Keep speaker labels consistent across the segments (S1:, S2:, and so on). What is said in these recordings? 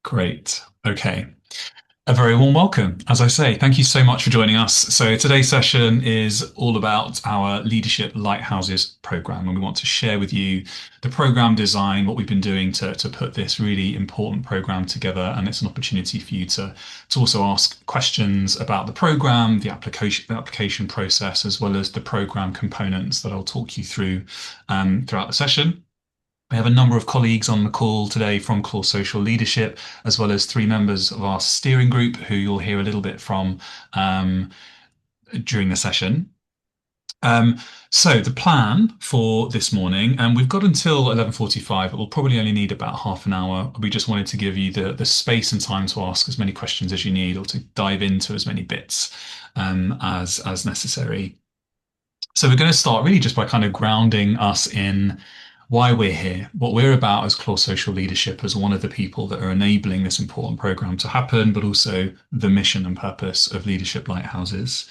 S1: Great. Okay. A very warm welcome. As I say, thank you so much for joining us. So today's session is all about our Leadership Lighthouses program, and we want to share with you the program design, what we've been doing to put this really important program together. And it's an opportunity for you to also ask questions about the program, the application process, as well as the program components that I'll talk you through throughout the session. We have a number of colleagues on the call today from Claw Social Leadership, as well as three members of our steering group who you'll hear a little bit from um, during the session. Um, so the plan for this morning, and we've got until 11:45, but we'll probably only need about half an hour. We just wanted to give you the space and time to ask as many questions as you need or to dive into as many bits as necessary. So we're going to start really just by kind of grounding us in why we're here, what we're about as Claw Social Leadership, as one of the people that are enabling this important program to happen, but also the mission and purpose of Leadership Lighthouses.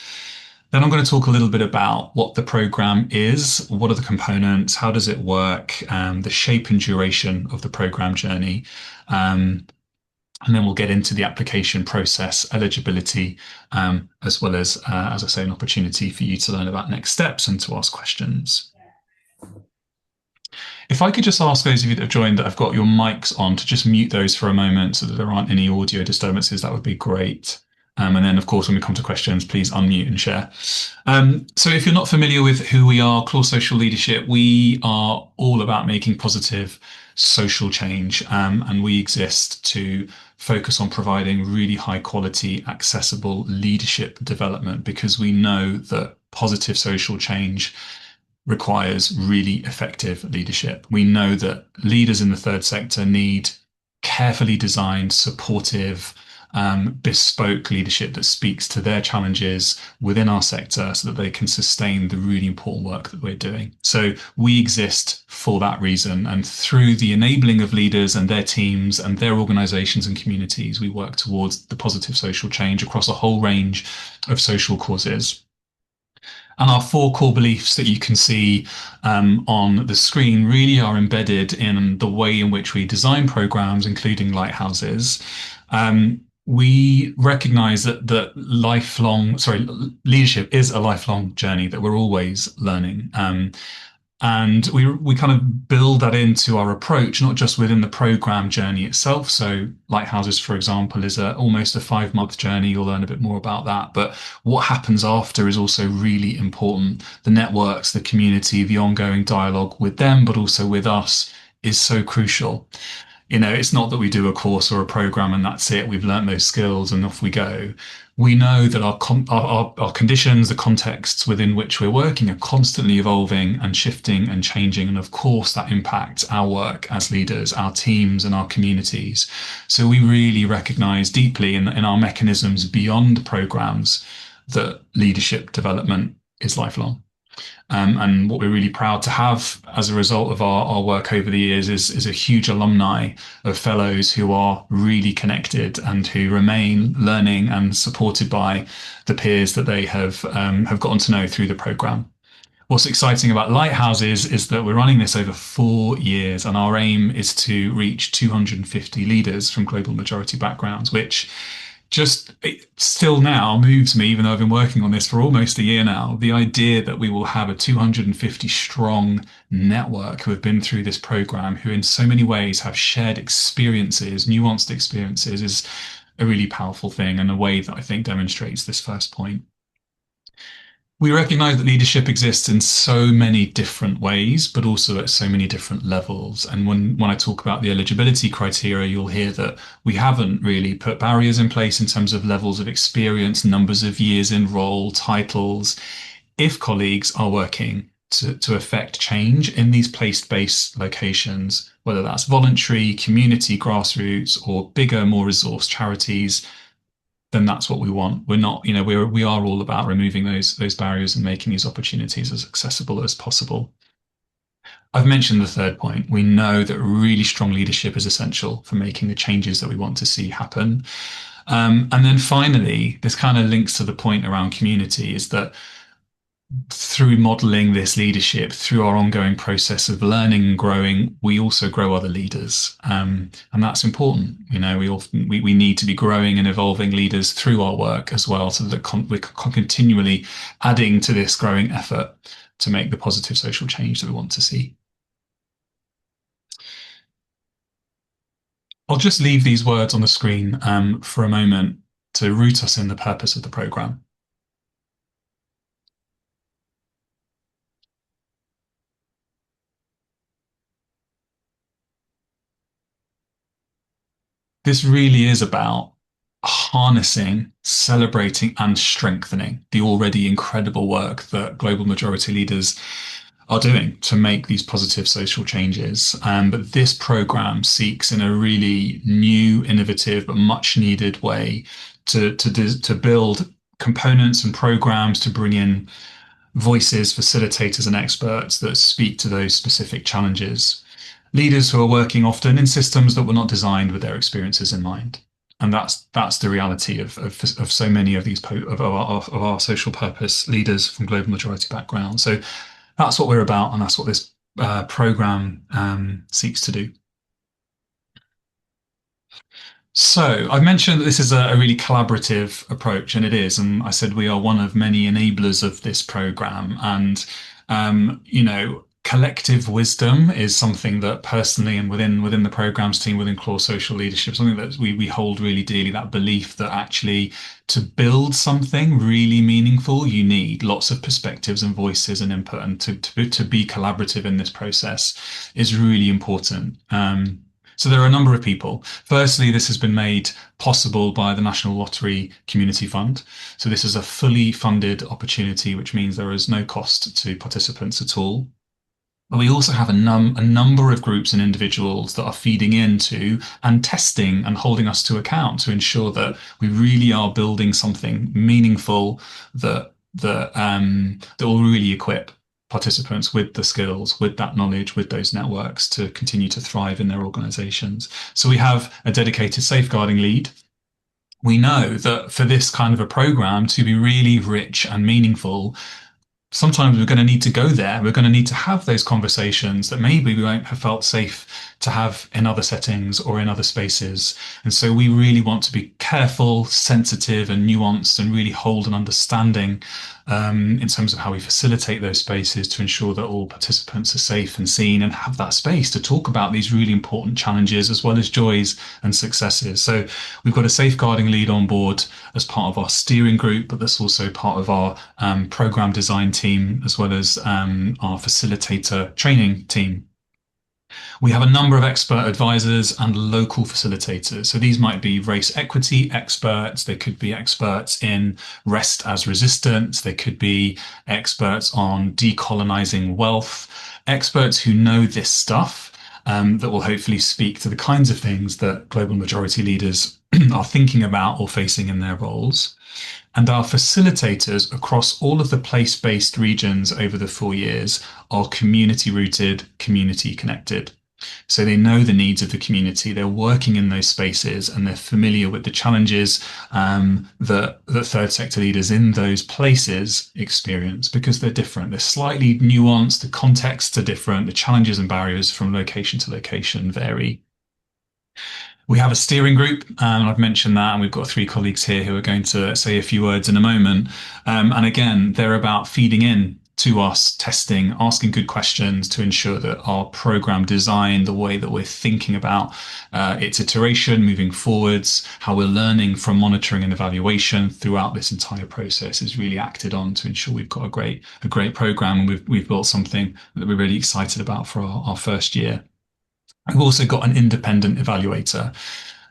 S1: Then I'm going to talk a little bit about what the program is, what are the components, how does it work, the shape and duration of the program journey. And then we'll get into the application process, eligibility, as well as I say, an opportunity for you to learn about next steps and to ask questions. If I could just ask those of you that have joined that have got your mics on to just mute those for a moment so that there aren't any audio disturbances, that would be great. And then, of course, when we come to questions, please unmute and share. So if you're not familiar with who we are, Claw Social Leadership, we are all about making positive social change. And we exist to focus on providing really high quality, accessible leadership development because we know that positive social change requires really effective leadership. We know that leaders in the third sector need carefully designed, supportive, bespoke leadership that speaks to their challenges within our sector so that they can sustain the really important work that we're doing. So we exist for that reason. And through the enabling of leaders and their teams and their organizations and communities, we work towards the positive social change across a whole range of social causes. And our four core beliefs that you can see on the screen really are embedded in the way in which we design programs, including Lighthouses. We recognize that leadership is a lifelong journey, that we're always learning. And we kind of build that into our approach, not just within the program journey itself. So Lighthouses, for example, is almost a 5-month journey. You'll learn a bit more about that. But what happens after is also really important. The networks, the community, the ongoing dialogue with them, but also with us is so crucial. It's not that we do a course or a program and that's it. We've learned those skills and off we go. We know that our conditions, the contexts within which we're working are constantly evolving and shifting and changing. And of course, that impacts our work as leaders, our teams and our communities. So we really recognize deeply in our mechanisms beyond programs that leadership development is lifelong. And what we're really proud to have as a result of our work over the years is a huge alumni of fellows who are really connected and who remain learning and supported by the peers that they have gotten to know through the program. What's exciting about Lighthouses is that we're running this over 4 years, and our aim is to reach 250 leaders from global majority backgrounds, which just it still now moves me, even though I've been working on this for almost a year now. The idea that we will have a 250 strong network who have been through this program, who in so many ways have shared experiences, nuanced experiences, is a really powerful thing and a way that I think demonstrates this first point. We recognize that leadership exists in so many different ways, but also at so many different levels. And when I talk about the eligibility criteria, you'll hear that we haven't really put barriers in place in terms of levels of experience, numbers of years in role, titles. If colleagues are working to affect change in these place-based locations, whether that's voluntary, community, grassroots, or bigger, more resource charities, then that's what we want. We're not, we are all about removing those barriers and making these opportunities as accessible as possible. I've mentioned the third point. We know that really strong leadership is essential for making the changes that we want to see happen. And then finally, this kind of links to the point around community, is that through modeling this leadership, through our ongoing process of learning and growing, we also grow other leaders. And that's important. We need to be growing and evolving leaders through our work as well, so that we're continually adding to this growing effort to make the positive social change that we want to see. I'll just leave these words on the screen for a moment to root us in the purpose of the program. This really is about harnessing, celebrating, and strengthening the already incredible work that global majority leaders are doing to make these positive social changes. But this program seeks, in a really new, innovative, but much needed way, to build components and programs to bring in voices, facilitators, and experts that speak to those specific challenges. Leaders who are working often in systems that were not designed with their experiences in mind. And that's the reality of so many of these of our social purpose leaders from global majority backgrounds. So that's what we're about, and that's what this program seeks to do. So I've mentioned that this is a really collaborative approach, and it is. And I said we are one of many enablers of this program. And collective wisdom is something that personally and within the programs team, within core social leadership, something that we hold really dearly. That belief that actually to build something really meaningful, you need lots of perspectives and voices and input, and to be collaborative in this process is really important. So there are a number of people. Firstly, this has been made possible by the National Lottery Community Fund. So this is a fully funded opportunity, which means there is no cost to participants at all. But we also have a number of groups and individuals that are feeding into and testing and holding us to account to ensure that we really are building something meaningful that will really equip participants with the skills, with that knowledge, with those networks to continue to thrive in their organizations. So we have a dedicated safeguarding lead. We know that for this kind of a program to be really rich and meaningful, sometimes we're going to need to go there. We're going to need to have those conversations that maybe we won't have felt safe to have in other settings or in other spaces. And so we really want to be careful, sensitive, and nuanced, and really hold an understanding in terms of how we facilitate those spaces to ensure that all participants are safe and seen and have that space to talk about these really important challenges as well as joys and successes. So we've got a safeguarding lead on board as part of our steering group, but that's also part of our program design team as well as our facilitator training team. We have a number of expert advisors and local facilitators. So these might be race equity experts. They could be experts in rest as resistance. They could be experts on decolonizing wealth, experts who know this stuff. That will hopefully speak to the kinds of things that global majority leaders are thinking about or facing in their roles. And our facilitators across all of the place-based regions over the 4 years are community rooted, community connected. So they know the needs of the community. They're working in those spaces and they're familiar with the challenges that third sector leaders in those places experience because they're different. They're slightly nuanced. The contexts are different. The challenges and barriers from location to location vary. We have a steering group, and I've mentioned that, and we've got three colleagues here who are going to say a few words in a moment. And again, they're about feeding in to us, testing, asking good questions to ensure that our program design, the way that we're thinking about its iteration moving forwards, how we're learning from monitoring and evaluation throughout this entire process is really acted on to ensure we've got a great program, and we've built something that we're really excited about for our first year. We've also got an independent evaluator.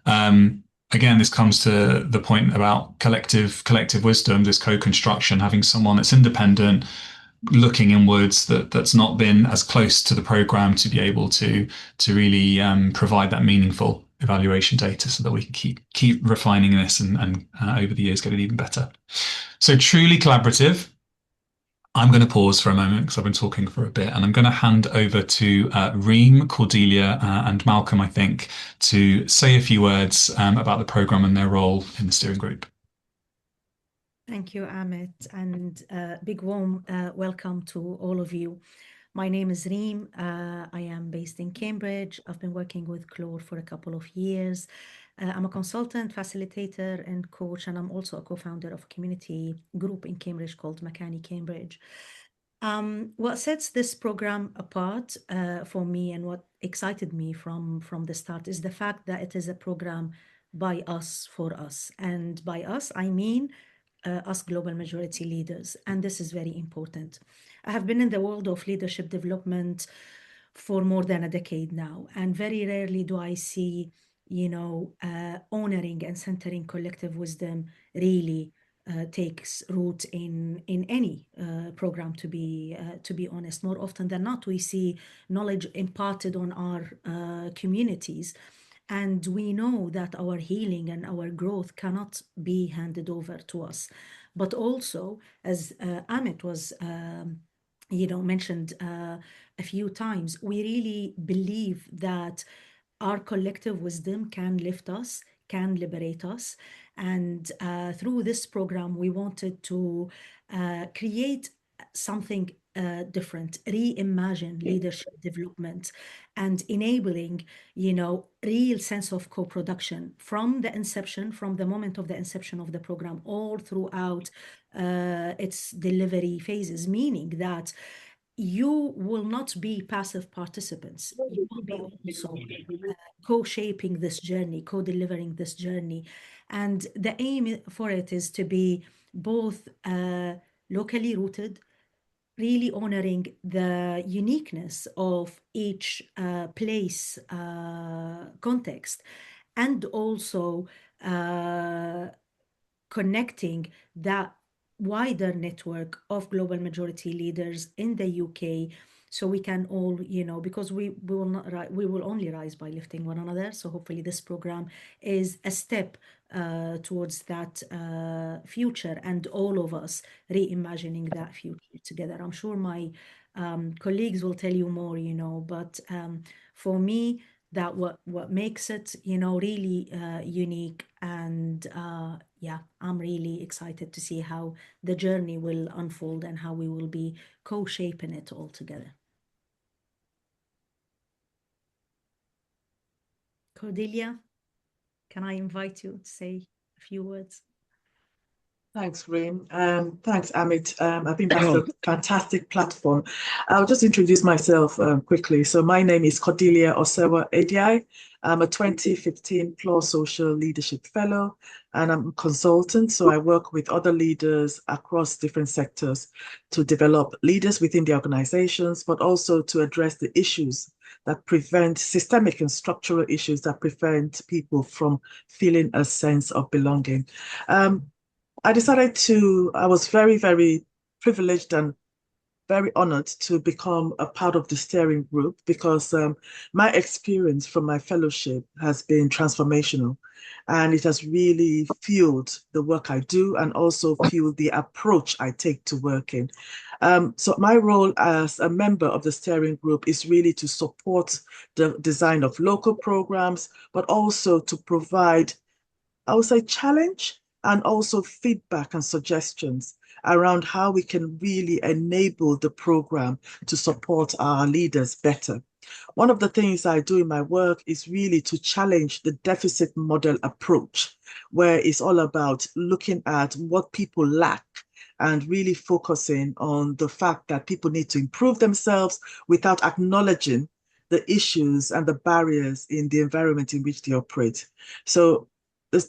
S1: Again, this comes to the point about collective wisdom, this co-construction, having someone that's independent, looking inwards, that's not been as close to the program to be able to really provide that meaningful evaluation data so that we can keep refining this and over the years get it even better. So truly collaborative. I'm going to pause for a moment because I've been talking for a bit, and I'm going to hand over to Reem, Cordelia, and Malcolm, I think, to say a few words about the program and their role in the steering group.
S2: Thank you, Amit, and big warm welcome to all of you. My name is Reem. I am based in Cambridge. I've been working with Claude for a couple of years. I'm a consultant, facilitator, and coach, and I'm also a co-founder of a community group in Cambridge called Makani Cambridge. What sets this program apart for me and what excited me from the start is the fact that it is a program by us for us. And by us, I mean us global majority leaders. And this is very important. I have been in the world of leadership development for more than a decade now, and very rarely do I see, honoring and centering collective wisdom really takes root in any program. To be honest, more often than not, we see knowledge imparted on our communities, and we know that our healing and our growth cannot be handed over to us. But also, as Amit was, mentioned a few times, we really believe that our collective wisdom can lift us, can liberate us. And through this program, we wanted to create something different, reimagine leadership development, and enabling, real sense of co-production from the inception, from the moment of the inception of the program, all throughout its delivery phases, meaning that you will not be passive participants. You will be also co-shaping this journey, co-delivering this journey. And the aim for it is to be both locally rooted, really honoring the uniqueness of each place context, and also uh, connecting that wider network of global majority leaders in the UK, so we can all, because we will not we will only rise by lifting one another. So hopefully this program is a step towards that future, and all of us reimagining that future together. I'm sure my colleagues will tell you more, but for me, that what makes it, really unique. And yeah, I'm really excited to see how the journey will unfold and how we will be co-shaping it all together. Cordelia, can I invite you to say a few words?
S3: Thanks, Reem. Thanks, Amit. I think that's a fantastic platform. I'll just introduce myself quickly. So my name is Cordelia Osewa Ediai. I'm a 2015 Plus Social Leadership Fellow, and I'm a consultant. So I work with other leaders across different sectors to develop leaders within the organizations, but also to address the issues that prevent systemic and structural issues that prevent people from feeling a sense of belonging. Um, I was very, very privileged and very honored to become a part of the steering group because my experience from my fellowship has been transformational, and it has really fueled the work I do and also fueled the approach I take to working. So my role as a member of the steering group is really to support the design of local programs, but also to provide, I would say, challenge and also feedback and suggestions around how we can really enable the program to support our leaders better. One of the things I do in my work is really to challenge the deficit model approach, where it's all about looking at what people lack and really focusing on the fact that people need to improve themselves without acknowledging the issues and the barriers in the environment in which they operate. So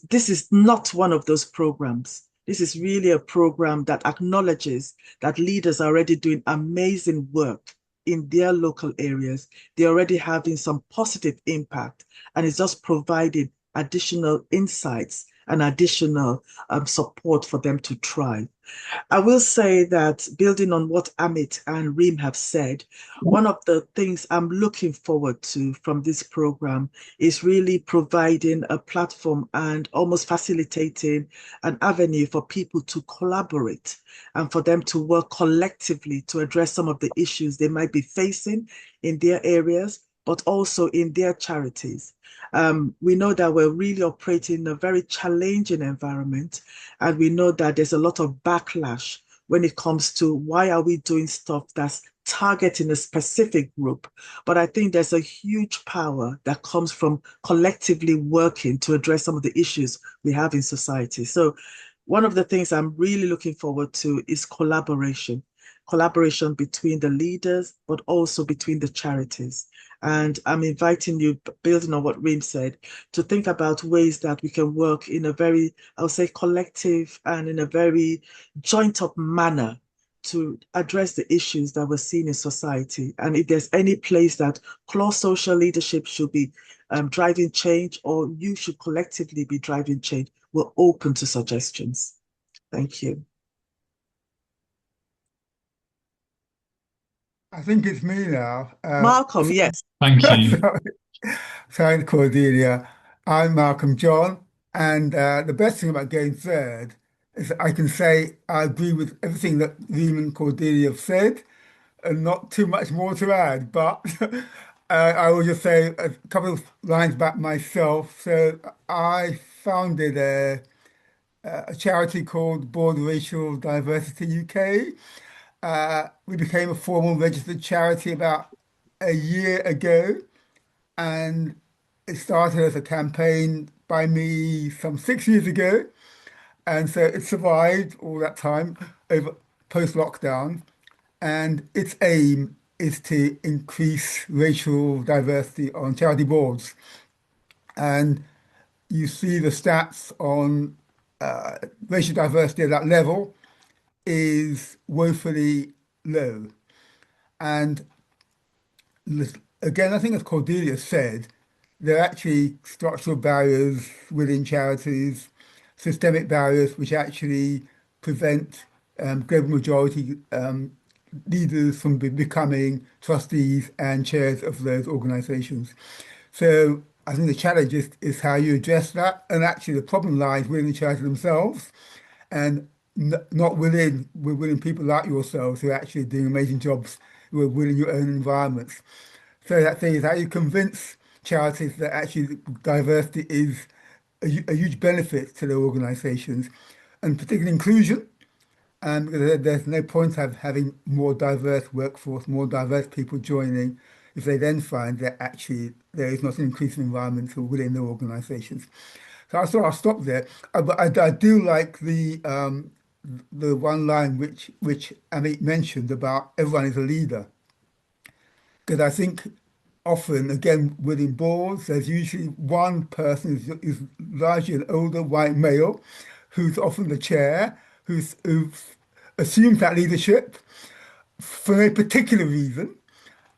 S3: this is not one of those programs. This is really a program that acknowledges that leaders are already doing amazing work in their local areas. They're already having some positive impact, and it's just providing additional insights and additional support for them to thrive. I will say that building on what Amit and Reem have said, one of the things I'm looking forward to from this program is really providing a platform and almost facilitating an avenue for people to collaborate and for them to work collectively to address some of the issues they might be facing in their areas, but also in their charities. We know that we're really operating in a very challenging environment, and we know that there's a lot of backlash when it comes to why are we doing stuff that's targeting a specific group. But I think there's a huge power that comes from collectively working to address some of the issues we have in society. So one of the things I'm really looking forward to is collaboration between the leaders, but also between the charities. And I'm inviting you, building on what Reem said, to think about ways that we can work in a very, I would say, collective and in a very joint up manner to address the issues that we're seeing in society. And if there's any place that close social leadership should be driving change, or you should collectively be driving change, we're open to suggestions. Thank you.
S4: I think it's me now.
S3: Malcolm, yes.
S1: Thank you.
S4: Sorry, sorry, Cordelia. I'm Malcolm John, and the best thing about getting third is that I can say I agree with everything that Reem and Cordelia have said, and not too much more to add. But I will just say a couple of lines about myself. So I founded a charity called Board Racial Diversity UK. We became a formal registered charity about a year ago, and it started as a campaign by me some 6 years ago. And so it survived all that time over post-lockdown. And its aim is to increase racial diversity on charity boards. And you see the stats on racial diversity at that level is woefully low. And again, I think as Cordelia said, there are actually structural barriers within charities, systemic barriers which actually prevent global majority leaders from becoming trustees and chairs of those organizations. So I think the challenge is how you address that. And actually, the problem lies within the charities themselves and not within people like yourselves who are actually doing amazing jobs who are within your own environments. So that thing is how you convince charities that actually diversity is a huge benefit to their organizations, and particularly inclusion. Because there's no point of having more diverse workforce, more diverse people joining, if they then find that actually there is not an inclusive environment within their organizations. So I thought I'll stop there. But I do like the one line which Amit mentioned about everyone is a leader. Because I think often, again, within boards, there's usually one person is largely an older white male who's often the chair, who assumes that leadership for a particular reason.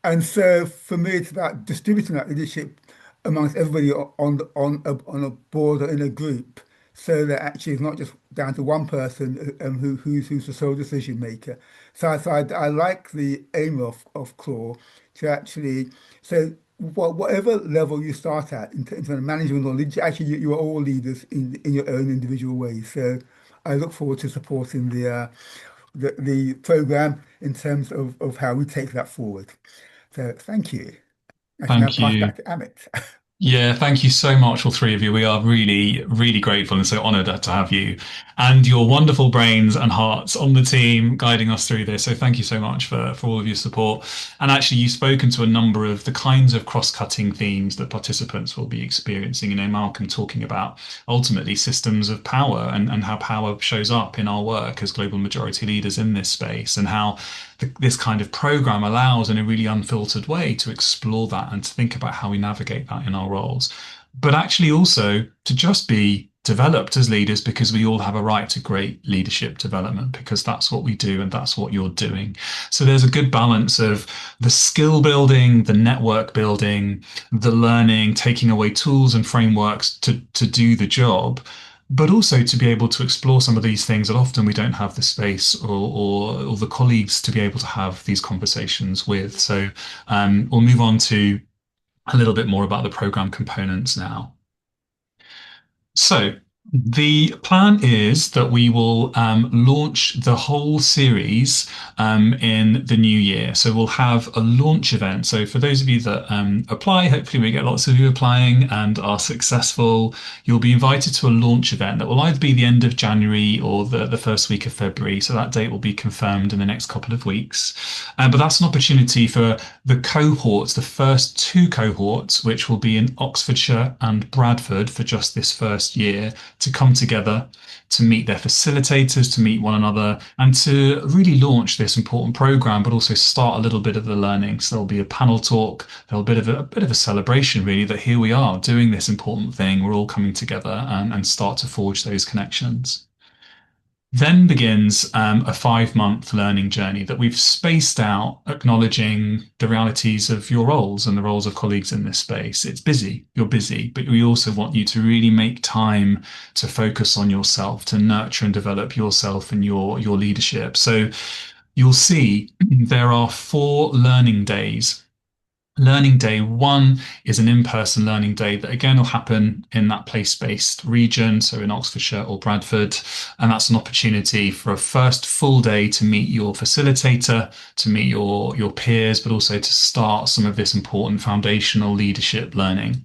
S4: And so for me, it's about distributing that leadership amongst everybody on a board or in a group, so that actually it's not just down to one person who's the sole decision maker. So I like the aim of Claw to actually so whatever level you start at in terms of management or leadership, actually you are all leaders in your own individual ways. So I look forward to supporting the program in terms of how we take that forward. So thank you. I can now
S1: Thank
S4: pass
S1: you.
S4: back to Amit.
S1: Yeah, thank you so much, all three of you. We are really, really grateful and so honored to have you and your wonderful brains and hearts on the team guiding us through this. So thank you so much for all of your support. And actually, you've spoken to a number of the kinds of cross-cutting themes that participants will be experiencing. You know, Malcolm talking about ultimately systems of power and how power shows up in our work as global majority leaders in this space, and how this kind of program allows in a really unfiltered way to explore that and to think about how we navigate that in our roles, but actually also to just be developed as leaders, because we all have a right to great leadership development, because that's what we do and that's what you're doing. So there's a good balance of the skill building, the network building, the learning, taking away tools and frameworks to do the job, but also to be able to explore some of these things that often we don't have the space or the colleagues to be able to have these conversations with. So we'll move on to a little bit more about the program components now. So The plan is that we will launch the whole series in the new year. So we'll have a launch event. So for those of you that apply, hopefully we get lots of you applying and are successful. You'll be invited to a launch event that will either be the end of January or the first week of February. So that date will be confirmed in the next couple of weeks. But that's an opportunity for the cohorts, the first two cohorts, which will be in Oxfordshire and Bradford for just this first year, to come together, to meet their facilitators, to meet one another, and to really launch this important program, but also start a little bit of the learning. So there'll be a panel talk, there'll be a bit of a celebration, really, that here we are doing this important thing. We're all coming together and start to forge those connections. Then begins a 5 month learning journey that we've spaced out, acknowledging the realities of your roles and the roles of colleagues in this space. It's busy, you're busy, but we also want you to really make time to focus on yourself, to nurture and develop yourself and your leadership. So you'll see there are 4 learning days. Learning day one is an in-person learning day that again will happen in that place-based region, so in Oxfordshire or Bradford. And that's an opportunity for a first full day to meet your facilitator, to meet your peers, but also to start some of this important foundational leadership learning.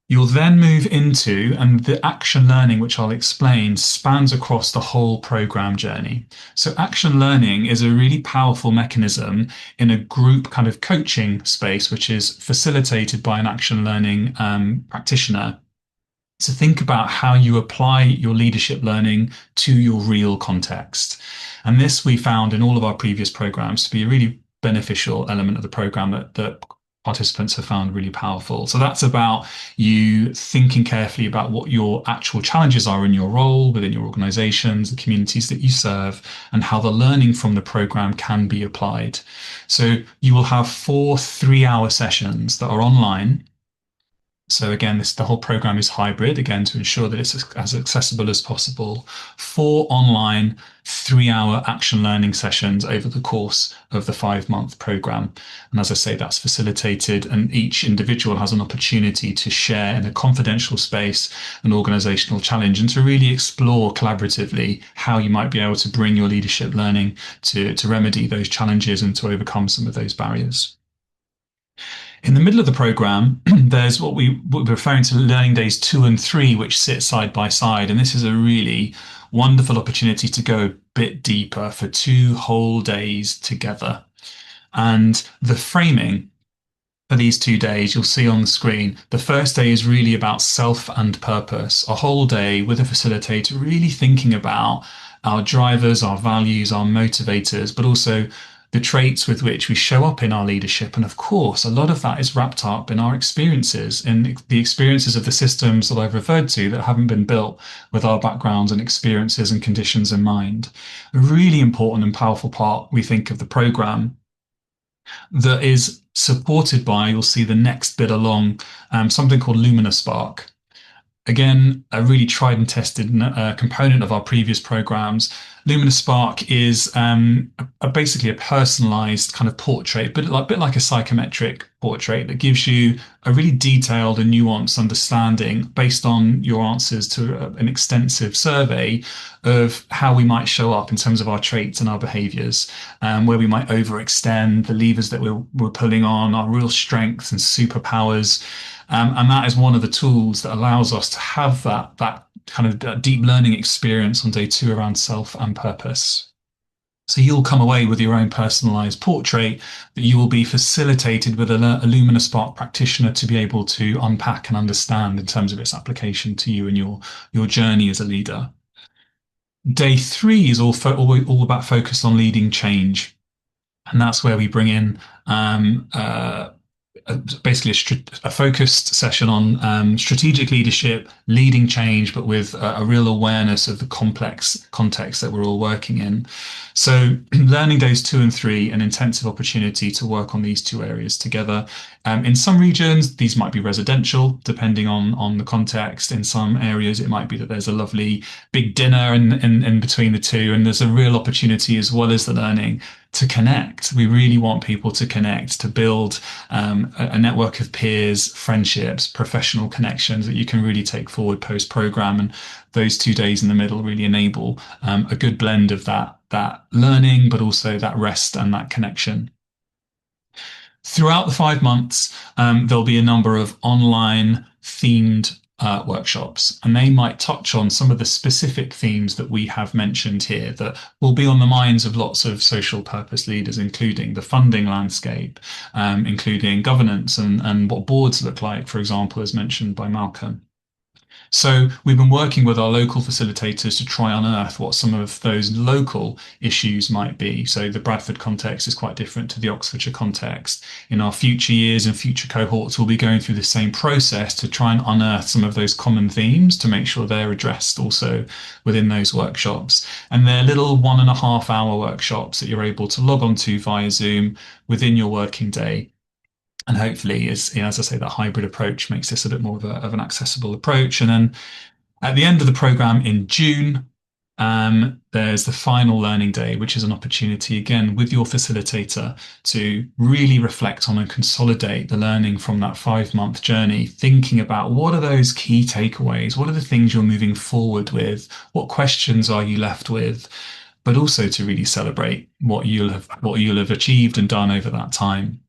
S1: You'll then move into, and the action learning, which I'll explain, spans across the whole program journey. So action learning is a really powerful mechanism in a group kind of coaching space, which is facilitated by an action learning practitioner, to think about how you apply your leadership learning to your real context. And this we found in all of our previous programs to be a really beneficial element of the program that participants have found really powerful. So that's about you thinking carefully about what your actual challenges are in your role within your organizations, the communities that you serve, and how the learning from the program can be applied. So you will have 4 3-hour sessions that are online. So again, the whole program is hybrid, again, to ensure that it's as accessible as possible. 4 online, 3-hour action learning sessions over the course of the 5 month program. And as I say, that's facilitated, and each individual has an opportunity to share in a confidential space an organizational challenge and to really explore collaboratively how you might be able to bring your leadership learning to remedy those challenges and to overcome some of those barriers. In the middle of the program, there's what we're referring to learning days 2 and 3, which sit side by side. And this is a really wonderful opportunity to go a bit deeper for 2 whole days together. And the framing for these 2 days, you'll see on the screen, the first day is really about self and purpose, a whole day with a facilitator really thinking about our drivers, our values, our motivators, but also the traits with which we show up in our leadership. And of course, a lot of that is wrapped up in our experiences, in the experiences of the systems that I've referred to that haven't been built with our backgrounds and experiences and conditions in mind. A really important and powerful part, we think, of the program that is supported by, you'll see the next bit along, something called Lumina Spark. Again, a really tried and tested component of our previous programs. Lumina Spark is basically a personalized kind of portrait, but a bit like a psychometric portrait that gives you a really detailed and nuanced understanding based on your answers to an extensive survey of how we might show up in terms of our traits and our behaviors, where we might overextend, the levers that we're pulling on, our real strengths and superpowers. And that is one of the tools that allows us to have that kind of deep learning experience on day 2 around self and purpose. So you'll come away with your own personalized portrait that you will be facilitated with a Lumina Spark practitioner to be able to unpack and understand in terms of its application to you and your journey as a leader. Day 3 is all about focus on leading change. And that's where we bring in basically a focused session on strategic leadership, leading change, but with a real awareness of the complex context that we're all working in. So learning days 2 and 3, an intensive opportunity to work on these 2 areas together. In some regions, these might be residential, depending on the context. In some areas, it might be that there's a lovely big dinner in between the 2, and there's a real opportunity, as well as the learning, to connect. We really want people to connect, to build a network of peers, friendships, professional connections that you can really take forward post program. And those 2 days in the middle really enable a good blend of that learning, but also that rest and that connection. Throughout the 5 months, there'll be a number of online themed workshops, and they might touch on some of the specific themes that we have mentioned here that will be on the minds of lots of social purpose leaders, including the funding landscape, including governance and what boards look like, for example, as mentioned by Malcolm. So we've been working with our local facilitators to try and unearth what some of those local issues might be. So the Bradford context is quite different to the Oxfordshire context. In our future years and future cohorts, we'll be going through the same process to try and unearth some of those common themes to make sure they're addressed also within those workshops. And they're little 1.5 hour workshops that you're able to log on to via Zoom within your working day. And hopefully, as I say, that hybrid approach makes this a bit more of an accessible approach. And then at the end of the program in June, there's the final learning day, which is an opportunity, again, with your facilitator to really reflect on and consolidate the learning from that 5 month journey, thinking about what are those key takeaways? What are the things you're moving forward with? What questions are you left with? But also to really celebrate what you'll have achieved and done over that time.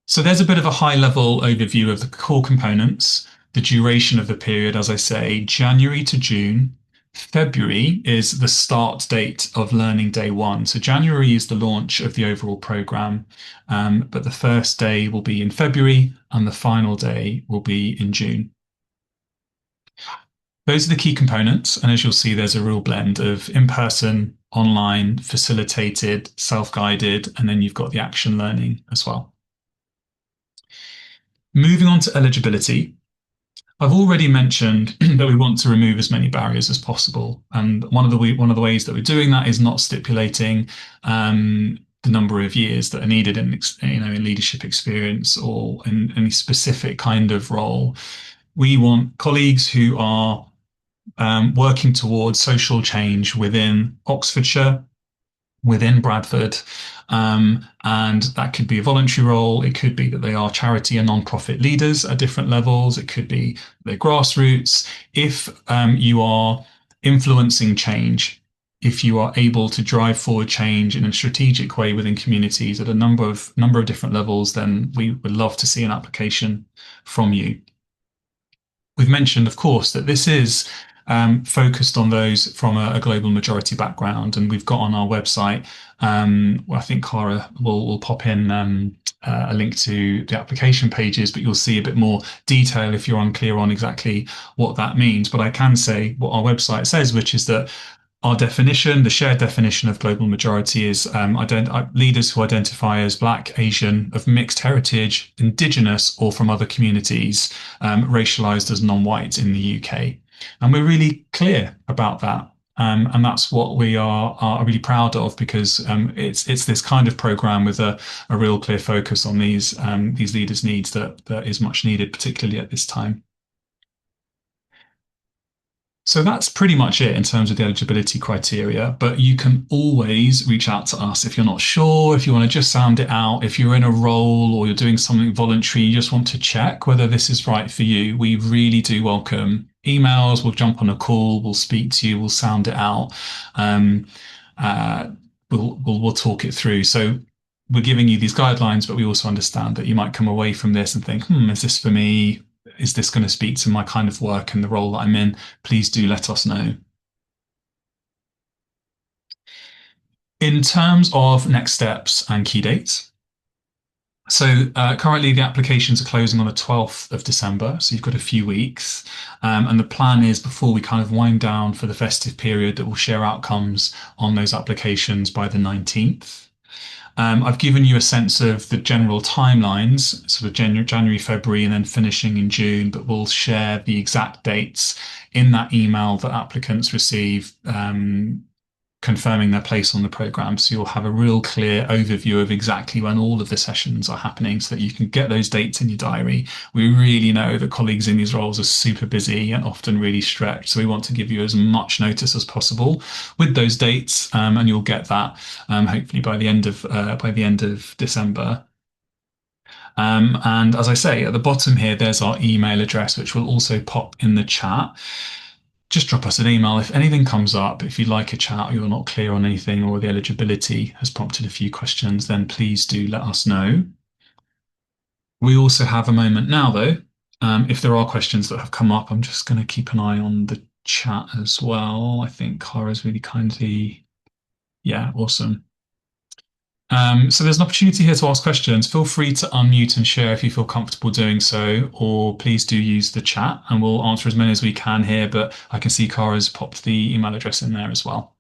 S1: So there's a bit of a high level overview of the core components, the duration of the period, as I say, January to June. February is the start date of Learning Day 1. So January is the launch of the overall program, but the first day will be in February and the final day will be in June. Those are the key components. And as you'll see, there's a real blend of in-person, online, facilitated, self-guided, and then you've got the action learning as well. Moving on to eligibility, I've already mentioned that we want to remove as many barriers as possible, and one of the ways that we're doing that is not stipulating the number of years that are needed in leadership experience or in any specific kind of role. We want colleagues who are working towards social change within Oxfordshire, within Bradford, and that could be a voluntary role. It could be that they are charity and non-profit leaders at different levels. It could be they're grassroots. If you are influencing change, if you are able to drive forward change in a strategic way within communities at a number of different levels, then we would love to see an application from you. We've mentioned, of course, that this is focused on those from a global majority background, and we've got on our website, I think Cara will pop in a link to the application pages, but you'll see a bit more detail if you're unclear on exactly what that means. But I can say what our website says, which is that our definition, the shared definition of global majority, is leaders who identify as Black, Asian, of mixed heritage, Indigenous, or from other communities, racialized as non-white in the UK. And we're really clear about that. And that's what we are really proud of, because it's this kind of program with a real clear focus on these leaders' needs that is much needed, particularly at this time. So that's pretty much it in terms of the eligibility criteria, but you can always reach out to us if you're not sure, if you want to just sound it out, if you're in a role or you're doing something voluntary, you just want to check whether this is right for you. We really do welcome emails. We'll jump on a call, we'll speak to you, we'll sound it out. We'll talk it through. So we're giving you these guidelines, but we also understand that you might come away from this and think, is this for me? Is this going to speak to my kind of work and the role that I'm in? Please do let us know. In terms of next steps and key dates, so currently the applications are closing on the 12th of December, so you've got a few weeks. And the plan is, before we kind of wind down for the festive period, that we'll share outcomes on those applications by the 19th. I've given you a sense of the general timelines, sort of January, February, and then finishing in June, but we'll share the exact dates in that email that applicants receive confirming their place on the program. So you'll have a real clear overview of exactly when all of the sessions are happening so that you can get those dates in your diary. We really know that colleagues in these roles are super busy and often really stretched. So we want to give you as much notice as possible with those dates, and you'll get that hopefully by the end of December. And as I say, at the bottom here, there's our email address, which will also pop in the chat. Just drop us an email if anything comes up. If you'd like a chat or you're not clear on anything or the eligibility has prompted a few questions, then please do let us know. We also have a moment now, though. If there are questions that have come up, I'm just going to keep an eye on the chat as well. I think Cara's really kindly, yeah, awesome. So there's an opportunity here to ask questions. Feel free to unmute and share if you feel comfortable doing so, or please do use the chat and we'll answer as many as we can here. But I can see Cara's popped the email address in there as well.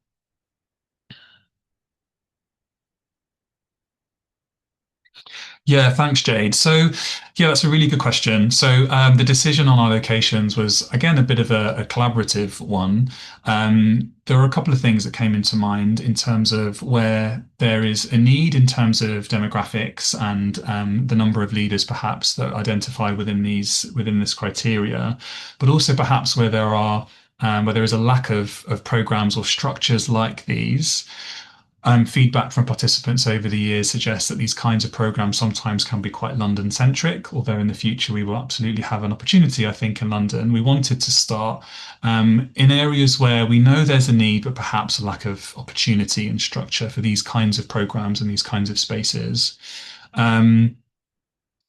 S1: Yeah, thanks, Jade. So, yeah, that's a really good question. So, the decision on our locations was, again, a bit of a collaborative one. There are a couple of things that came into mind in terms of where there is a need in terms of demographics and the number of leaders, perhaps, that identify within this criteria, but also perhaps where there is a lack of programs or structures like these. Feedback from participants over the years suggests that these kinds of programs sometimes can be quite London centric, although in the future we will absolutely have an opportunity, I think, in London. We wanted to start in areas where we know there's a need, but perhaps a lack of opportunity and structure for these kinds of programs and these kinds of spaces.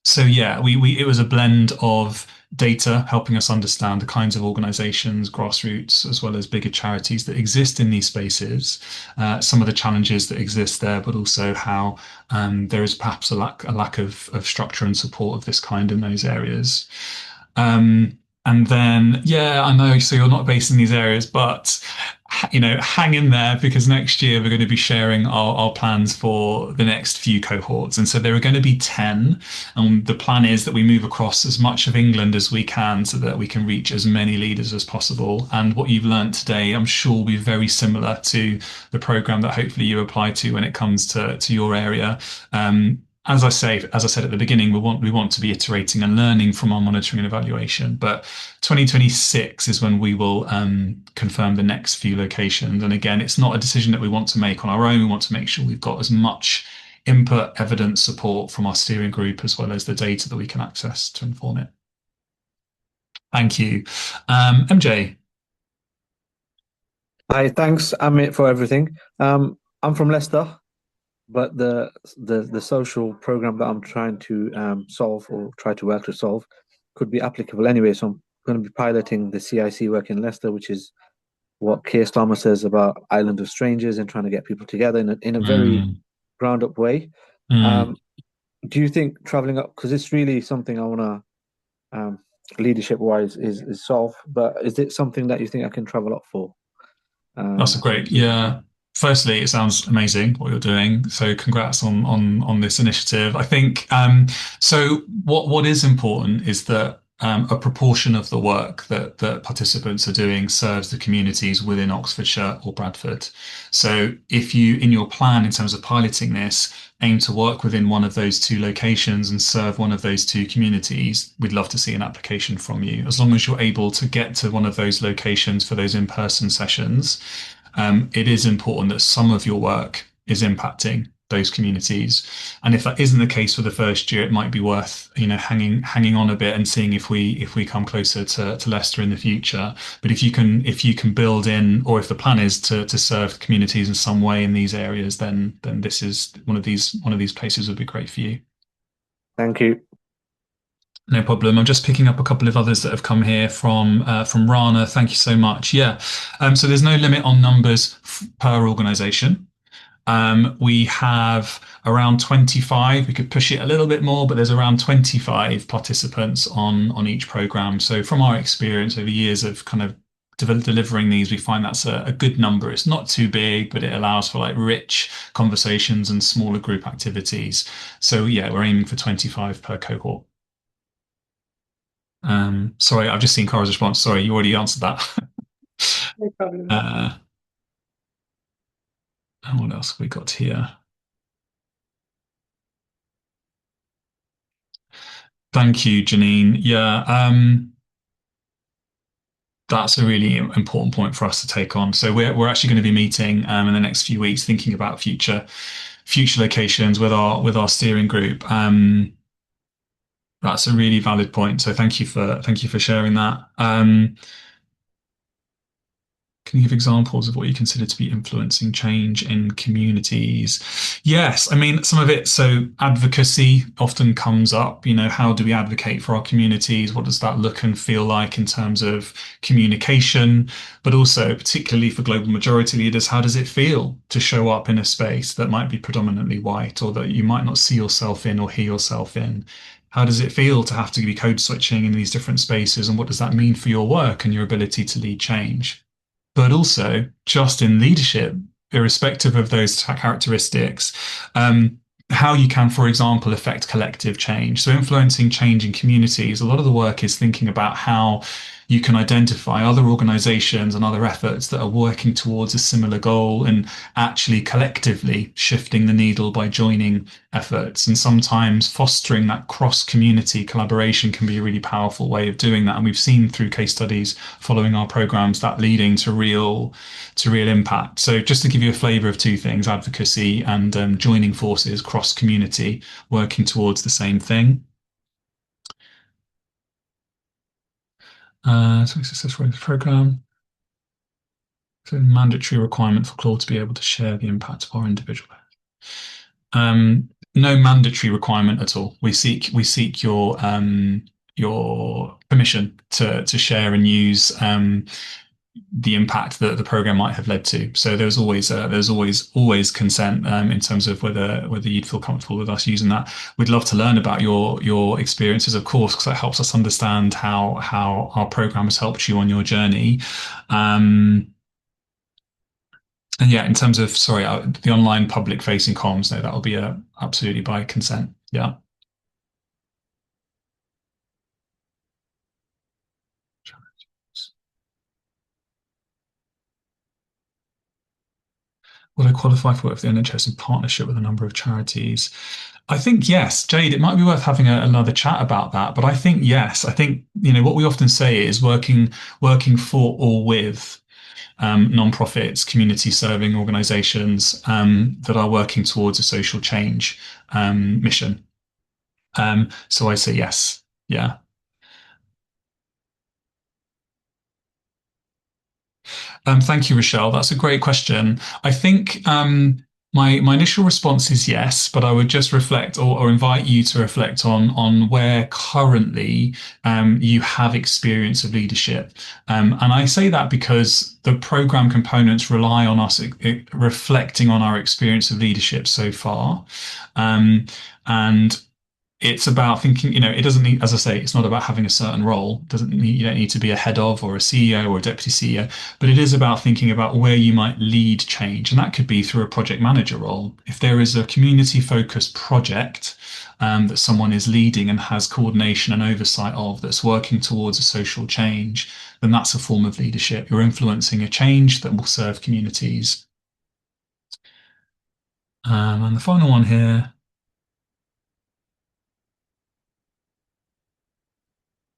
S1: So yeah, we it was a blend of data helping us understand the kinds of organizations, grassroots, as well as bigger charities that exist in these spaces, some of the challenges that exist there, but also how there is perhaps a lack of structure and support of this kind in those areas. And then, yeah, I know. So you're not based in these areas, but hang in there because next year we're going to be sharing our plans for the next few cohorts. And so there are going to be 10. And the plan is that we move across as much of England as we can so that we can reach as many leaders as possible. And what you've learned today, I'm sure will be very similar to the program that hopefully you apply to when it comes to your area. As I said at the beginning, we want to be iterating and learning from our monitoring and evaluation. But 2026 is when we will confirm the next few locations. And again, it's not a decision that we want to make on our own. We want to make sure we've got as much input, evidence, support from our steering group, as well as the data that we can access to inform it. Thank you. MJ.
S5: Hi, thanks, Amit, for everything. I'm from Leicester, but the social program that I'm trying to solve or try to work to solve could be applicable anyway. So I'm going to be piloting the CIC work in Leicester, which is what Keir Starmer says about Island of Strangers and trying to get people together in a very ground up way. Do you think traveling up, because it's really something I want to leadership wise is solve, but is it something that you think I can travel up for?
S1: That's a great, yeah. Firstly, it sounds amazing what you're doing. So congrats on this initiative. I think so what is important is that a proportion of the work that participants are doing serves the communities within Oxfordshire or Bradford. So if you, in your plan in terms of piloting this, aim to work within one of those two locations and serve one of those two communities, we'd love to see an application from you. As long as you're able to get to one of those locations for those in-person sessions, it is important that some of your work is impacting those communities. And if that isn't the case for the first year, it might be worth, hanging on a bit and seeing if we come closer to Leicester in the future. But if you can build in, or if the plan is to serve communities in some way in these areas, then this is one of these places would be great for you.
S5: Thank you.
S1: No problem. I'm just picking up a couple of others that have come here from Rana. Thank you so much. Yeah. So there's no limit on numbers per organisation. We have around 25. We could push it a little bit more, but there's around 25 participants on each program. So from our experience over years of kind of delivering these, we find that's a good number. It's not too big, but it allows for like rich conversations and smaller group activities. So yeah, we're aiming for 25 per cohort. Sorry, I've just seen Cara's response. Sorry, you already answered that.
S3: No problem.
S1: And what else have we got here? Thank you, Janine. Yeah, that's a really important point for us to take on. So we're actually going to be meeting in the next few weeks, thinking about future locations with our steering group. That's a really valid point. So thank you for sharing that. Can you give examples of what you consider to be influencing change in communities? Yes, I mean, some of it, so advocacy often comes up. How do we advocate for our communities? What does that look and feel like in terms of communication? But also, particularly for global majority leaders, how does it feel to show up in a space that might be predominantly white or that you might not see yourself in or hear yourself in? How does it feel to have to be code switching in these different spaces? And what does that mean for your work and your ability to lead change? But also just in leadership, irrespective of those characteristics, how you can, for example, affect collective change. So influencing change in communities, a lot of the work is thinking about how you can identify other organizations and other efforts that are working towards a similar goal and actually collectively shifting the needle by joining efforts. And sometimes fostering that cross-community collaboration can be a really powerful way of doing that. And we've seen through case studies following our programs that leading to real impact. So just to give you a flavor of two things, advocacy and joining forces cross-community, working towards the same thing. So successful in the program. So mandatory requirement for Claude to be able to share the impact of our individual. No mandatory requirement at all. We seek your permission to share and use the impact that the program might have led to. So there's always consent in terms of whether you'd feel comfortable with us using that. We'd love to learn about your experiences, of course, because that helps us understand how our program has helped you on your journey. And yeah, in terms of the online public facing comms, no, that'll be absolutely by consent. Yeah. Would I qualify for it if the NHS in partnership with a number of charities? I think yes, Jade. It might be worth having another chat about that. But I think yes. I think what we often say is working for or with non-profits, community serving organizations that are working towards a social change mission. So I say yes. Yeah. Thank you, Rochelle. That's a great question. I think my initial response is yes, but I would just reflect or invite you to reflect on where currently you have experience of leadership. And I say that because the program components rely on us reflecting on our experience of leadership so far. And it's about thinking, it doesn't need, as I say, it's not about having a certain role. You don't need to be a head of or a CEO or a deputy CEO, but it is about thinking about where you might lead change. And that could be through a project manager role. If there is a community focused project that someone is leading and has coordination and oversight of that's working towards a social change, then that's a form of leadership. You're influencing a change that will serve communities. And the final one here.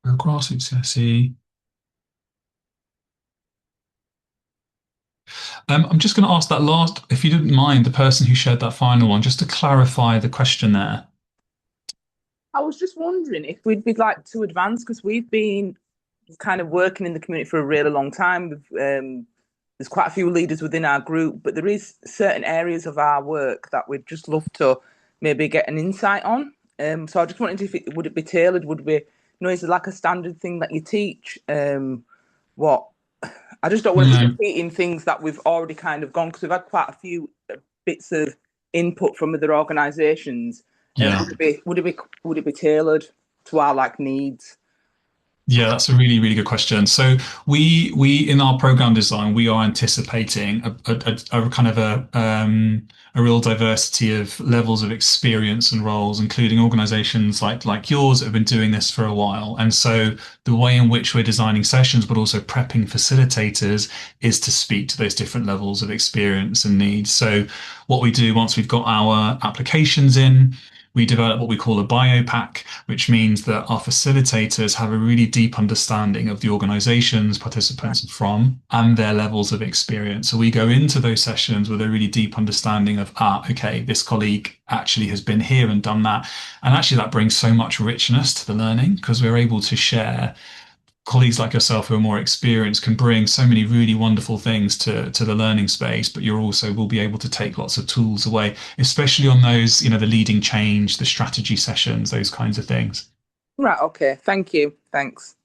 S1: Grassroots CSE. I'm just going to ask that last, if you didn't mind, the person who shared that final one, just to clarify the question there.
S6: I was just wondering if we'd be like to advance, because we've been kind of working in the community for a really long time. There's quite a few leaders within our group, but there is certain areas of our work that we'd just love to maybe get an insight on. So I just wanted to, would it be tailored? Would we, is it like a standard thing that you teach? What? I just don't want to be repeating things that we've already kind of gone, because we've had quite a few bits of input from other organisations.
S1: Yeah.
S6: Would it be tailored to our needs?
S1: Yeah, that's a really, really good question. So we in our program design, we are anticipating a kind of a real diversity of levels of experience and roles, including organizations like yours that have been doing this for a while. And so the way in which we're designing sessions, but also prepping facilitators, is to speak to those different levels of experience and needs. So what we do once we've got our applications in, we develop what we call a biopack, which means that our facilitators have a really deep understanding of the organizations participants are from and their levels of experience. So we go into those sessions with a really deep understanding of, okay, this colleague actually has been here and done that. And actually, that brings so much richness to the learning because we're able to share. Colleagues like yourself who are more experienced can bring so many really wonderful things to the learning space, but you're also will be able to take lots of tools away, especially on those, the leading change, the strategy sessions, those kinds of things.
S6: Right. Okay. Thank you. Thanks.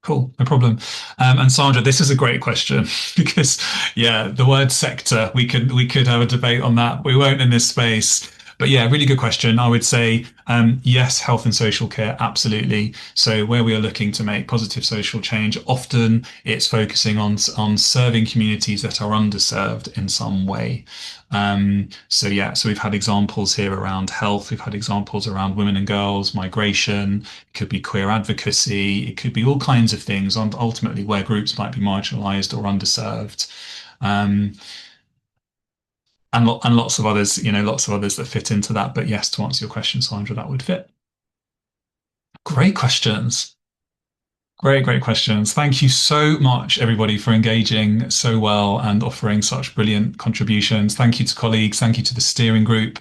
S1: Cool, no problem. And Sandra, this is a great question because, yeah, the word sector, we could have a debate on that. We won't in this space. But yeah, really good question. I would say yes, health and social care, absolutely. So where we are looking to make positive social change, often it's focusing on serving communities that are underserved in some way. So we've had examples here around health. We've had examples around women and girls, migration. It could be queer advocacy. It could be all kinds of things, and ultimately where groups might be marginalised or underserved. Um, and lots of others, lots of others that fit into that. But yes, to answer your question, Sandra, that would fit. Great questions. Great, great questions. Thank you so much, everybody, for engaging so well and offering such brilliant contributions. Thank you to colleagues. Thank you to the steering group.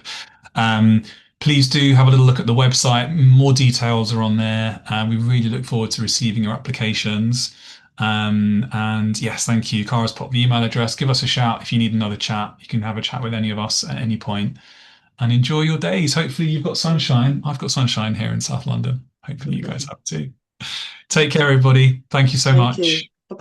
S1: Um, Please do have a little look at the website. More details are on there. We really look forward to receiving your applications. And yes, thank you. Cara's popped the email address. Give us a shout if you need another chat. You can have a chat with any of us at any point and enjoy your days. Hopefully you've got sunshine. I've got sunshine here in South London. Hopefully you guys have too. Take care, everybody. Thank you so
S3: Thank
S1: much.
S3: you.